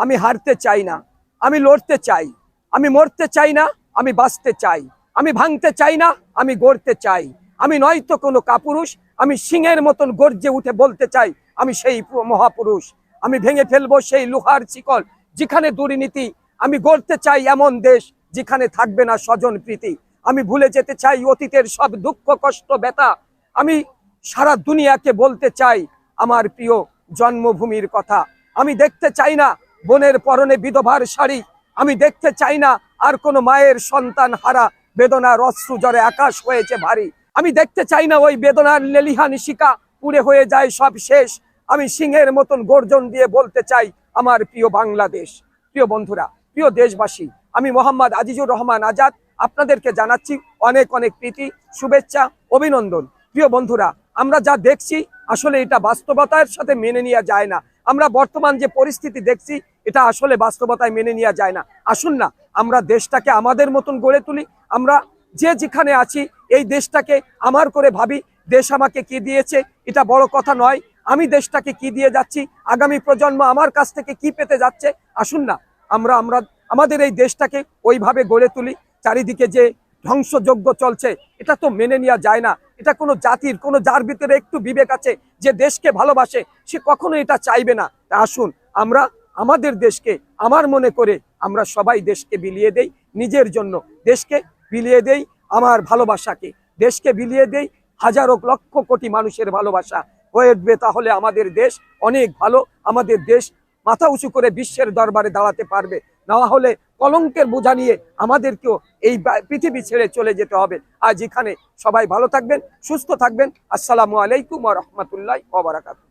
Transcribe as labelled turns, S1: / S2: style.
S1: আমি হারতে চাই না, আমি লড়তে চাই, আমি মরতে চাই না, আমি বাঁচতে চাই, আমি ভাঙতে চাই না, আমি গড়তে চাই। আমি নয়তো কোনো কাপুরুষ, আমি সিংহের মতন গর্জে উঠে বলতে চাই আমি সেই মহাপুরুষ। আমি ভেঙে ফেলবো সেই লোহার শিকল যেখানে দুর্নীতি। আমি গড়তে চাই এমন দেশ যেখানে থাকবে না স্বজন প্রীতি। আমি ভুলে যেতে চাই অতীতের সব দুঃখ কষ্ট ব্যথা। আমি সারা দুনিয়াকে বলতে চাই আমার প্রিয় জন্মভূমির কথা। আমি দেখতে চাই না বোনের পরনে বিধবার শাড়ি, আমি দেখতে চাই না আর কোনো মায়ের সন্তান হারা বেদনার অশ্রু জ্বরে আকাশ হয়েছে ভারী। আমি দেখতে চাই না ওই বেদনার লেলিহা নিশিকা পুড়ে হয়ে যায় সব শেষ। আমি সিংহের মতন গর্জন দিয়ে বলতে চাই আমার প্রিয় বাংলাদেশ। প্রিয় বন্ধুরা, প্রিয় দেশবাসী, আমি মোহাম্মদ আজিজুর রহমান আজাদ আপনাদেরকে জানাচ্ছি অনেক অনেক প্রীতি, শুভেচ্ছা, অভিনন্দন। প্রিয় বন্ধুরা, আমরা যা দেখছি আসলে এটা বাস্তবতার সাথে মেনে নেওয়া যায় না। আমরা বর্তমান যে পরিস্থিতি দেখছি এটা আসলে বাস্তবতায় মেনে নেওয়া যায় না। আসুন না আমরা দেশটাকে আমাদের মতন গড়ে তুলি। আমরা যে যেখানে আছি এই দেশটাকে আমার করে ভাবি। দেশ আমাকে কি দিয়েছে এটা বড় কথা নয়, আমি দেশটাকে কি দিয়ে যাচ্ছি, আগামী প্রজন্ম আমার কাছ থেকে কি পেতে যাচ্ছে। আসুন না আমরা আমরা আমাদের এই দেশটাকে ওইভাবে গড়ে তুলি। চারিদিকে যে ধ্বংসযজ্ঞ চলছে এটা তো মেনে নেওয়া যায় না। এটা কোনো জাতির, কোনো যার ভিতরে একটু বিবেক আছে, যে দেশকে ভালোবাসে, সে কখনো এটা চাইবে না। তা আসুন আমরা আমাদের দেশকে আমার মনে করে আমরা সবাই দেশকে বিলিয়ে দেই, নিজের জন্য দেশকে বিলিয়ে দেই, আমার ভালোবাসাকে দেশকে বিলিয়ে দেই, হাজারো লক্ষ কোটি মানুষের ভালোবাসা হয়ে উঠবে। তাহলে আমাদের দেশ অনেক ভালো, আমাদের দেশ মাথা উঁচু করে বিশ্বের দরবারে দাঁড়াতে পারবে। না হলে কলঙ্কের বোঝা নিয়ে আমাদেরকেও এই পৃথিবী ছেড়ে চলে যেতে হবে। আজ এখানে সবাই ভালো থাকবেন, সুস্থ থাকবেন। আসসালামু আলাইকুম ওয়া রাহমাতুল্লাহি ওয়া বারাকাতুহু।